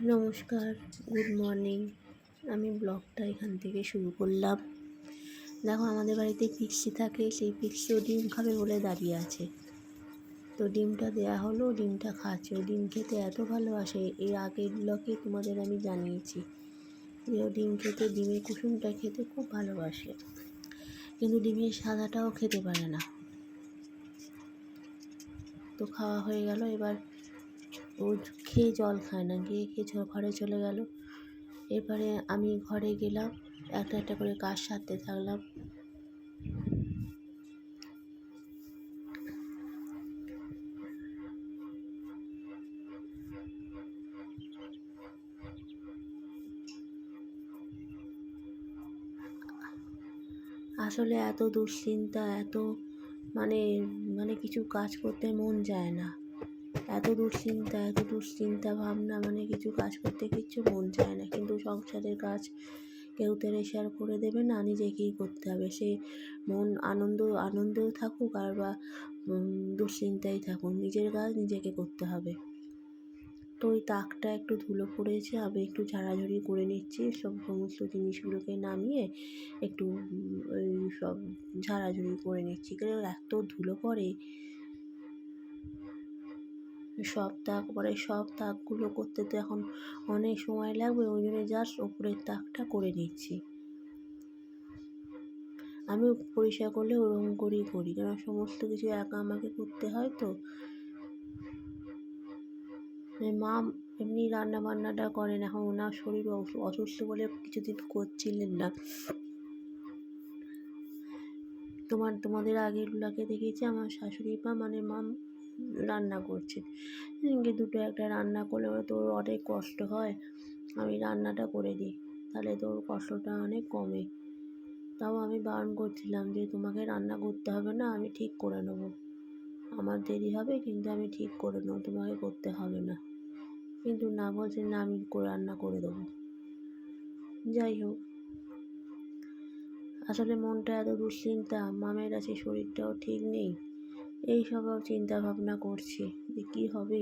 নমস্কার, good morning. আমি ব্লগটা এখান থেকে শুরু করলাম। দেখো, আমাদের বাড়িতে পিচ্চি থাকে, সেই পিচ্চিও ডিম খাবে বলে দাঁড়িয়ে আছে। তো ডিমটা দেয়া হলো, ডিমটা খাচ্ছে। ও ডিম খেতে এত ভালোবাসে, এর আগের ব্লগে তোমাদের আমি জানিয়েছি যে ও ডিম খেতে, ডিমের কুসুমটা খেতে খুব ভালোবাসে, কিন্তু ডিমের সাদাটাও খেতে পারে না। তো খাওয়া হয়ে গেল, এবার ও খেয়ে জল খায় না, গিয়ে খেয়ে ঘরে চলে গেল। এরপরে আমি ঘরে গেলাম, একটা একটা করে কাজ সারতে থাকলাম। আসলে এত দুশ্চিন্তা, এত মানে মানে কিছু কাজ করতে মন যায় না। এত দুশ্চিন্তা ভাবনা, মানে কিছু কাজ করতে কিচ্ছু মন চায় না। কিন্তু সংসারের কাজ কেউ তো শেয়ার করে দেবে না, নিজেকেই করতে হবে। সে মন আনন্দেও থাকুক আর বা দুশ্চিন্তায় থাকুক, নিজের কাজ নিজেকে করতে হবে। তো ওই তাকটা একটু ধুলো পড়েছে, আমি একটু ঝাড়াঝাড়ি করে নিচ্ছি। সমস্ত জিনিসগুলোকে নামিয়ে একটু ওই সব ঝাড়াঝাড়ি করে নিচ্ছি, কারণ এত ধুলো পড়ে। সব তাকগুলো করতে তো এখন অনেক সময় লাগবে, ওই জন্য জাস্ট ওপরের তাকটা করে নিচ্ছি। আমি পরিষ্কার করলে ওরকম করেই করি, কারণ সমস্ত কিছু একা আমাকে করতে হয়। তো মা এমনি রান্না বান্নাটা করেন, এখন ওনার শরীর অসুস্থ বলে কিছুদিন করছিলেন না। তোমাদের আগের ব্লগে দেখেছি আমার শাশুড়ি মা, মানে মা রান্না করছে। দিনকে দুটো একটা রান্না করলে তোর অনেক কষ্ট হয়, আমি রান্নাটা করে দিই, তাহলে তোর কষ্টটা অনেক কমে। তাও আমি বারণ করছিলাম যে তোমাকে রান্না করতে হবে না, আমি ঠিক করে নেবো। আমার দেরি হবে কিন্তু আমি ঠিক করে নেবো, তোমাকে করতে হবে না। কিন্তু না, বলছে না, আমি রান্না করে দেবো। যাই হোক, আসলে মনটা এত দুশ্চিন্তা, মামের আছে, শরীরটাও ঠিক নেই, এই সব চিন্তা ভাবনা করছি যে কী হবে।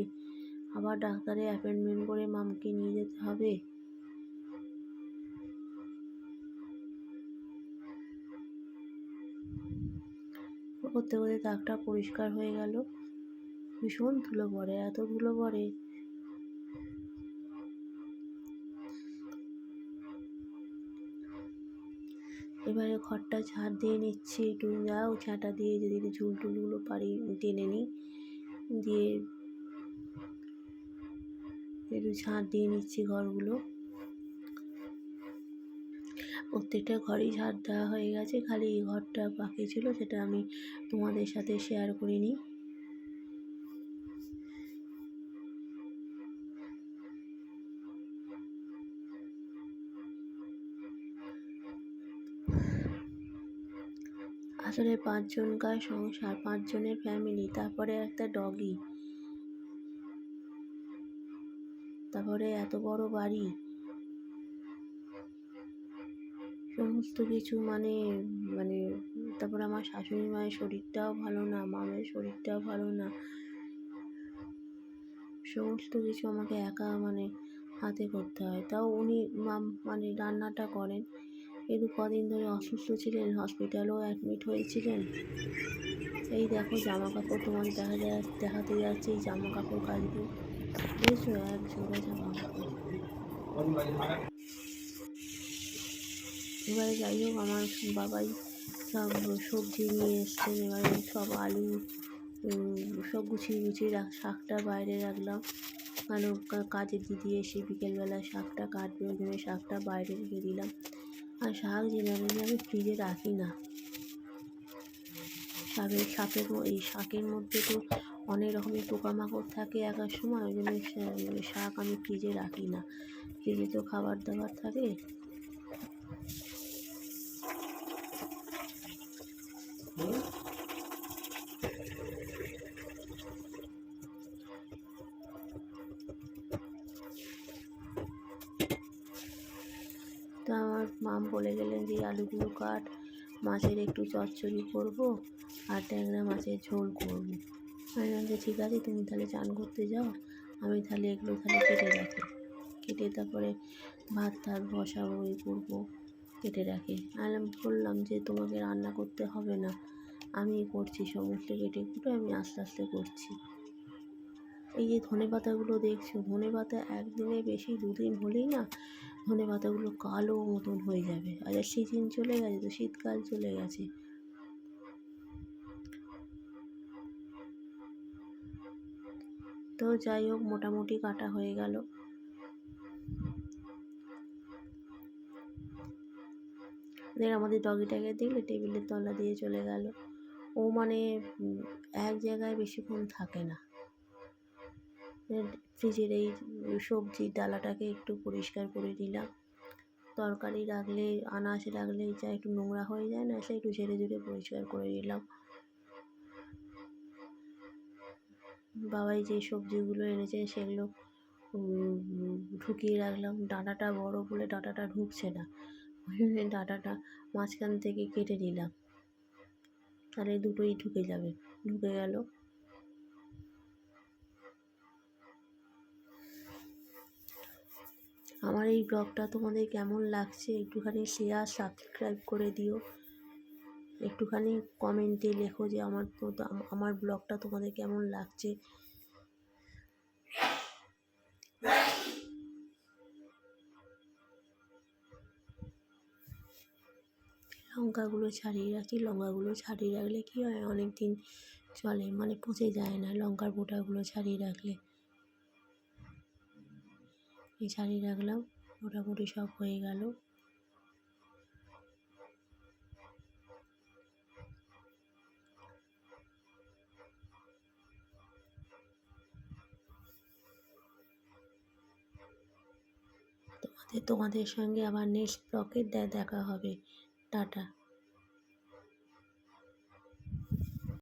আবার ডাক্তারের অ্যাপয়েন্টমেন্ট করে মামকে নিয়ে যেতে হবে। করতে করতে তাকটা পরিষ্কার হয়ে গেল। ভীষণ ধুলো পড়ে, এত ধুলো পড়ে। এবারে ঘরটা ঝাড় দিয়ে নিচ্ছি, একটু যাও ঝাঁটা দিয়ে যদি ঝুল টুলগুলো পারি টেনে নিই, দিয়ে একটু ঝাঁট দিয়ে নিচ্ছি ঘরগুলো। প্রত্যেকটা ঘরেই ঝাড় দেওয়া হয়ে গেছে, খালি এই ঘরটা বাকি ছিল, সেটা আমি তোমাদের সাথে শেয়ার করিনি। আসলে 5 জনকার সংসার, 5 জনের ফ্যামিলি, তারপরে একটা ডগি, তারপরে এত বড় বাড়ি, সমস্ত কিছু মানে মানে তারপরে আমার শাশুড়ি মায়ের শরীরটাও ভালো না, মামের শরীরটাও ভালো না। সমস্ত কিছু আমাকে একা মানে হাতে করতে হয়। তাও উনি মানে রান্নাটা করেন, কিন্তু কদিন ধরে অসুস্থ ছিলেন, হসপিটালেও অ্যাডমিট হয়েছিলেন। এই দেখো জামা কাপড় তোমাদের দেখাতে যাচ্ছে, এই জামা কাপড় কাচবো, বুঝেছো, এক জোড়া জামা কাপড়। এবারে যাই হোক, আমার বাবাই সব সবজি নিয়ে এসছেন। এবারে সব আলু সব গুছিয়ে শাকটা বাইরে রাখলাম, কারণ কাজের দিদি এসে বিকেলবেলা শাকটা কাটবে, ওই জন্য শাকটা বাইরে রেখে দিলাম। আর শাক জেনারেলি আমি ফ্রিজে রাখি না। এই শাকের মধ্যে তো অনেক রকমের পোকামাকড় থাকে একার সময়, ওই জন্য শাক আমি ফ্রিজে রাখি না। ফ্রিজে তো খাবার দাবার থাকে। তো আমার মাম বলে গেলেন যে আলুগুলো কাট, মাছের একটু চচ্চড়ি করবো আর ট্যাংরা মাছের ঝোল করবো। আমি বললাম যে ঠিক আছে, তুমি তাহলে চান করতে যাও, আমি তাহলে এগুলো কেটে কেটে তারপরে ভাত টাত বসাবো, এই করবো, কেটে রাখে। আমি বললাম যে তোমাকে রান্না করতে হবে না, আমি করছি, সমস্ত কেটে কুটে আমি আস্তে আস্তে করছি। এই যে ধনেপাতাগুলো দেখছো, ধনেপাতা একদিনে বেশি, দুদিন হলেই না ধনেপাতাগুলো কালো মতন হয়ে যাবে। আর সিজন চলে গেছে তো, শীতকাল চলে গেছে। তো যাই হোক, মোটামুটি কাটা হয়ে গেল। আমাদের ডগিটাকে দেখলে টেবিলের তলা দিয়ে চলে গেল। ও মানে এক জায়গায় বেশিক্ষণ থাকে না। ফ্রিজের এই সবজির ডালাটাকে একটু পরিষ্কার করে দিলাম। তরকারি রাখলে, আনাজ রাখলে যা একটু নোংরা হয়ে যায় না, সে একটু ঝেড়ে ঝেড়ে পরিষ্কার করে দিলাম। বাবাই যে সবজিগুলো এনেছে সেগুলো ঢুকিয়ে রাখলাম। ডাঁটাটা বড় বলে ডাঁটাটা ঢুকছে না, ওই জন্য ডাঁটাটা মাঝখান থেকে কেটে নিলাম, তাহলে দুটোই ঢুকে যাবে। ঢুকে গেল। আমার এই ব্লগটা তোমাদের কেমন লাগছে একটুখানি শেয়ার সাবস্ক্রাইব করে দিও। একটুখানি কমেন্টে লেখো যে আমার ব্লগটা তোমাদের কেমন লাগছে। লঙ্কাগুলো ছাড়িয়ে রাখি। লঙ্কাগুলো ছাড়িয়ে রাখলে কী হয়, অনেক দিন চলে, মানে পচে যায় না লঙ্কার বোটাগুলো ছাড়িয়ে রাখলে। এই ছাড়িয়ে রাখলাম, মোটামুটি সব হয়ে গেল। তোমাদের সঙ্গে আবার নেক্সট ব্লগে দেখা হবে। টাটা।